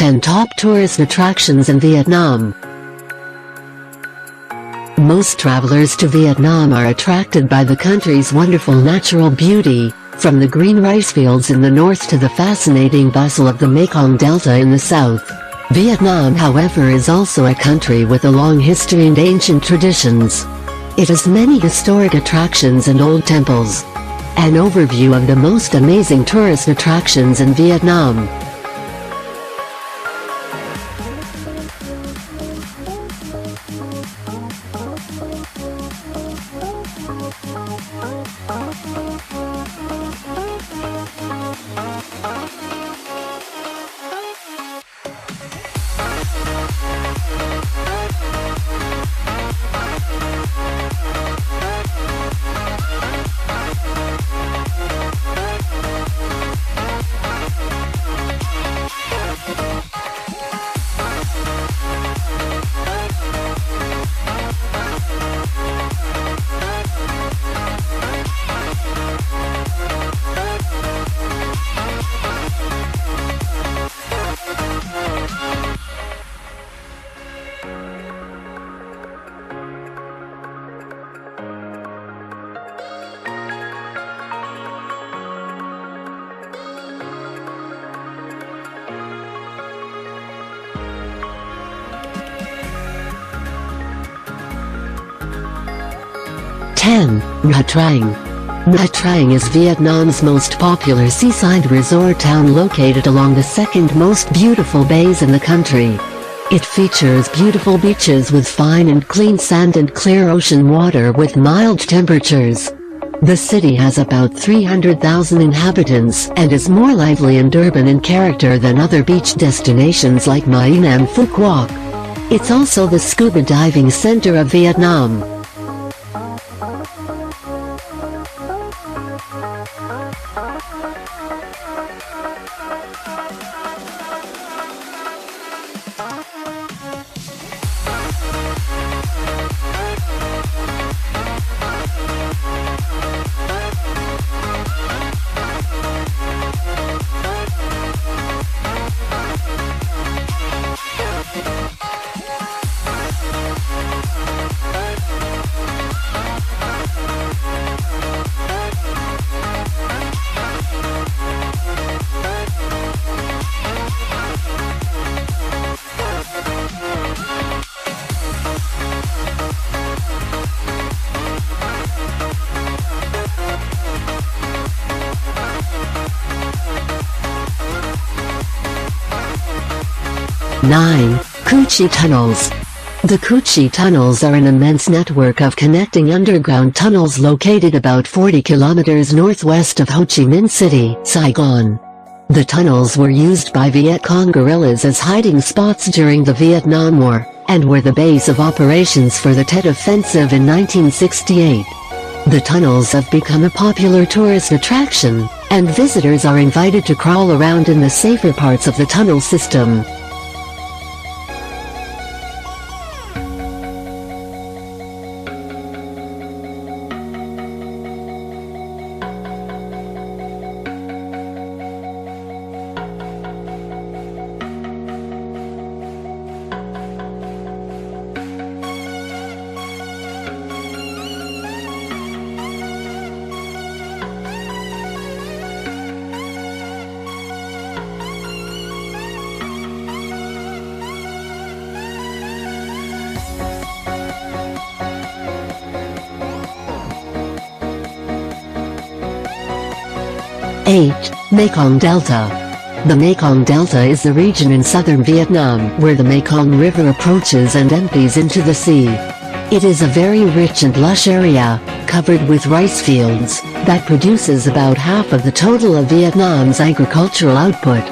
10 top tourist attractions in Vietnam. Most travelers to Vietnam are attracted by the country's wonderful natural beauty, from the green rice fields in the north to the fascinating bustle of the Mekong Delta in the south. Vietnam, however, is also a country with a long history and ancient traditions. It has many historic attractions and old temples. An overview of the most amazing tourist attractions in Vietnam. Nha Trang. Nha Trang is Vietnam's most popular seaside resort town located along the second most beautiful bays in the country. It features beautiful beaches with fine and clean sand and clear ocean water with mild temperatures. The city has about 300,000 inhabitants and is more lively and urban in character than other beach destinations like Mui Ne and Phu Quoc. It's also the scuba diving center of Vietnam. Cu Chi Tunnels. The Cu Chi Tunnels are an immense network of connecting underground tunnels located about 40 kilometers northwest of Ho Chi Minh City, Saigon. The tunnels were used by Viet Cong guerrillas as hiding spots during the Vietnam War, and were the base of operations for the Tet Offensive in 1968. The tunnels have become a popular tourist attraction, and visitors are invited to crawl around in the safer parts of the tunnel system. Mekong Delta. The Mekong Delta is the region in southern Vietnam where the Mekong River approaches and empties into the sea. It is a very rich and lush area, covered with rice fields, that produces about half of the total of Vietnam's agricultural output.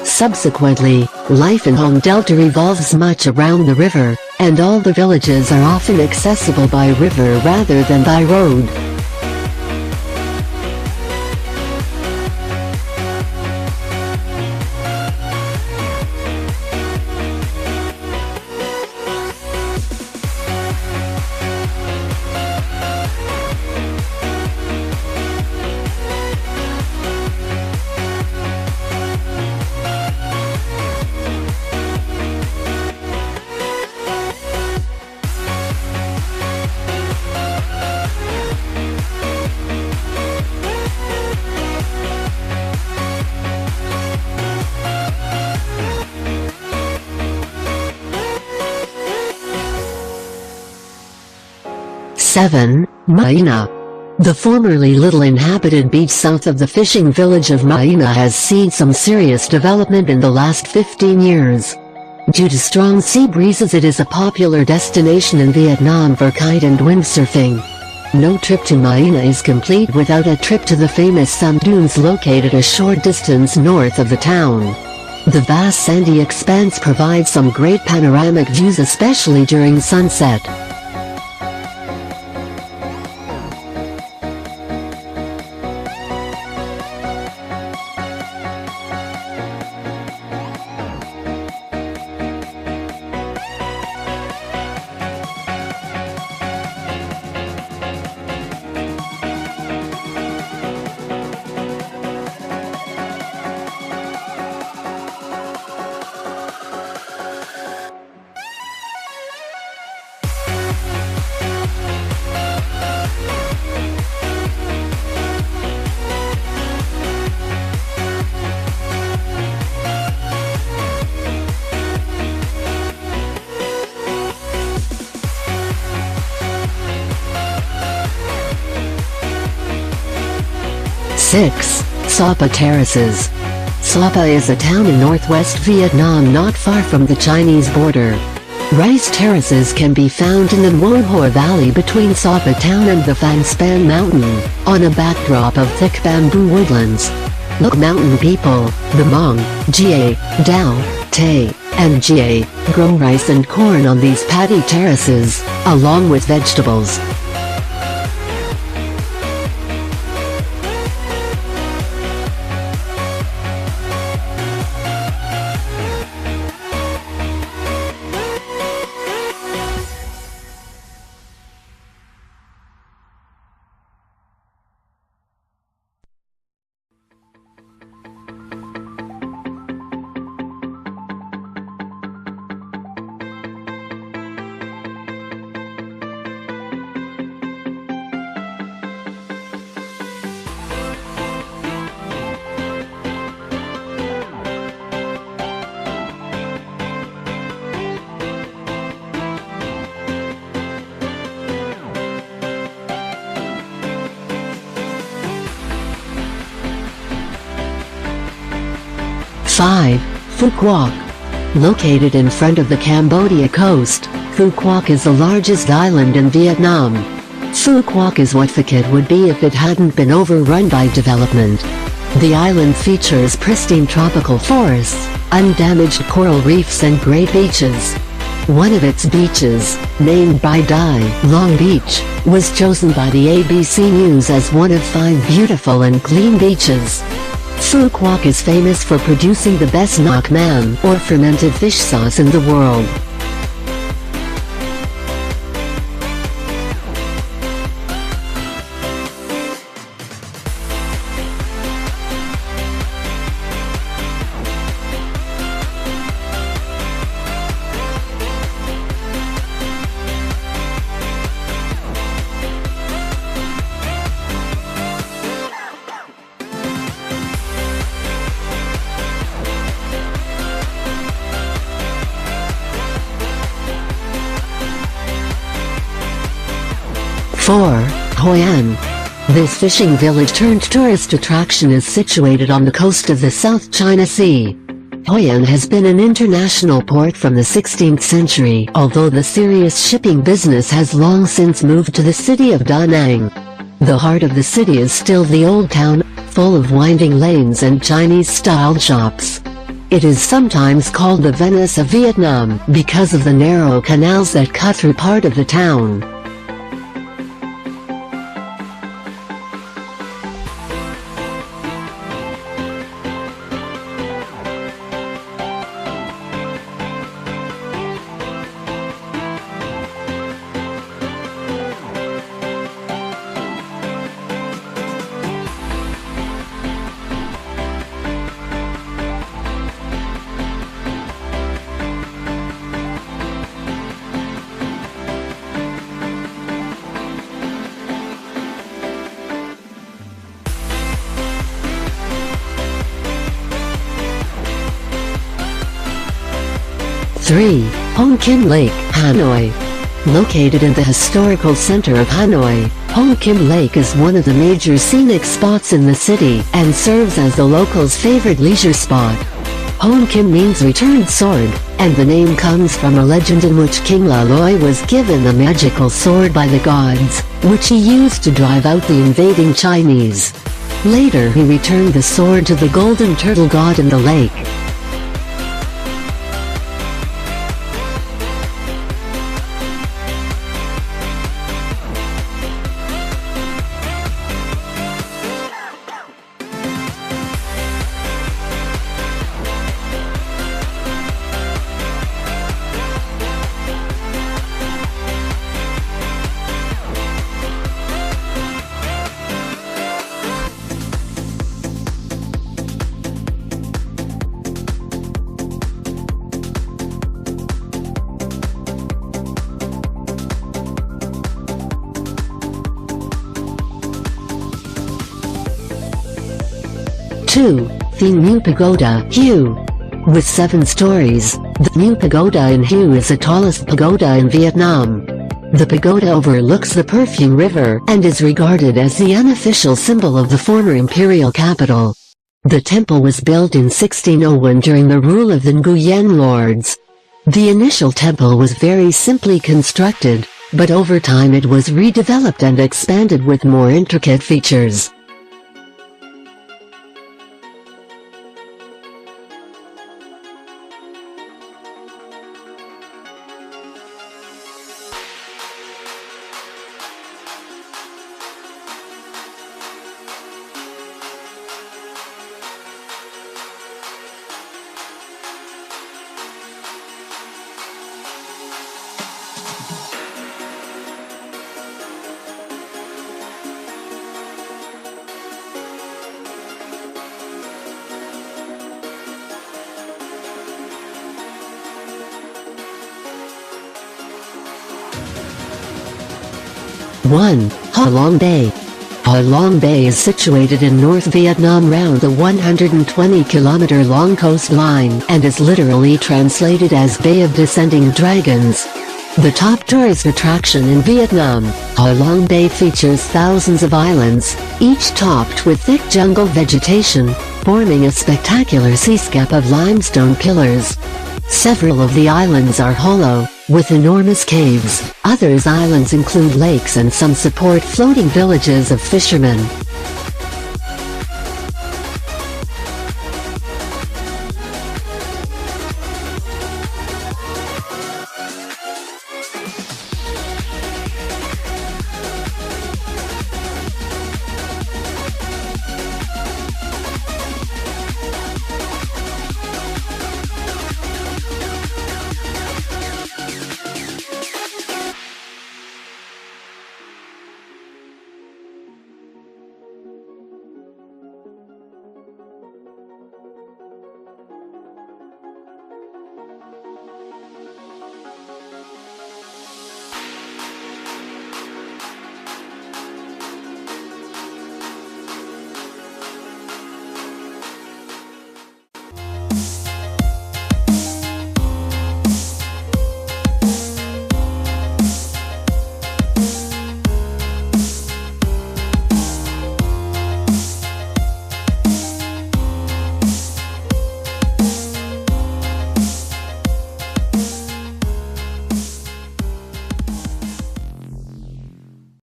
Subsequently, life in Mekong Delta revolves much around the river, and all the villages are often accessible by river rather than by road. 7. Mui Ne. The formerly little inhabited beach south of the fishing village of Mui Ne has seen some serious development in the last 15 years. Due to strong sea breezes, it is a popular destination in Vietnam for kite and windsurfing. No trip to Mui Ne is complete without a trip to the famous sand dunes located a short distance north of the town. The vast sandy expanse provides some great panoramic views, especially during sunset. Pa Terraces. Pa is a town in northwest Vietnam not far from the Chinese border. Rice terraces can be found in the Mui Ne Valley between Pa town and the Phan Span Mountain, on a backdrop of thick bamboo woodlands. Look, mountain people, the Hmong, Gia, Dao, Tay, and Gia, grow rice and corn on these paddy terraces, along with vegetables. Phu Quoc. Located in front of the Cambodia coast, Phu Quoc is the largest island in Vietnam. Phu Quoc is what Phu Quoc would be if it hadn't been overrun by development. The island features pristine tropical forests, undamaged coral reefs and great beaches. One of its beaches, named by Dai Long Beach, was chosen by the ABC News as one of 5 beautiful and clean beaches. Phu Quoc is famous for producing the best nok mam, or fermented fish sauce, in the world. Hoi An. This fishing village turned tourist attraction is situated on the coast of the South China Sea. Hoi An has been an international port from the 16th century, although the serious shipping business has long since moved to the city of Da Nang. The heart of the city is still the old town, full of winding lanes and Chinese-styled shops. It is sometimes called the Venice of Vietnam because of the narrow canals that cut through part of the town. Ho Kiem Lake, Hanoi. Located in the historical center of Hanoi, Ho Kim Lake is one of the major scenic spots in the city and serves as the locals' favorite leisure spot. Ho Kim means returned sword, and the name comes from a legend in which King Laloi was given a magical sword by the gods, which he used to drive out the invading Chinese. Later he returned the sword to the golden turtle god in the lake. Thien Mu Pagoda, Hue. With 7 stories, the Mu Pagoda in Hue is the tallest pagoda in Vietnam. The pagoda overlooks the Perfume River and is regarded as the unofficial symbol of the former imperial capital. The temple was built in 1601 during the rule of the Nguyen lords. The initial temple was very simply constructed, but over time it was redeveloped and expanded with more intricate features. Ha Long Bay. Ha Long Bay is situated in North Vietnam round the 120-kilometer-long coastline and is literally translated as Bay of Descending Dragons. The top tourist attraction in Vietnam, Ha Long Bay features thousands of islands, each topped with thick jungle vegetation, forming a spectacular seascape of limestone pillars. Several of the islands are hollow, with enormous caves. Others islands include lakes and some support floating villages of fishermen.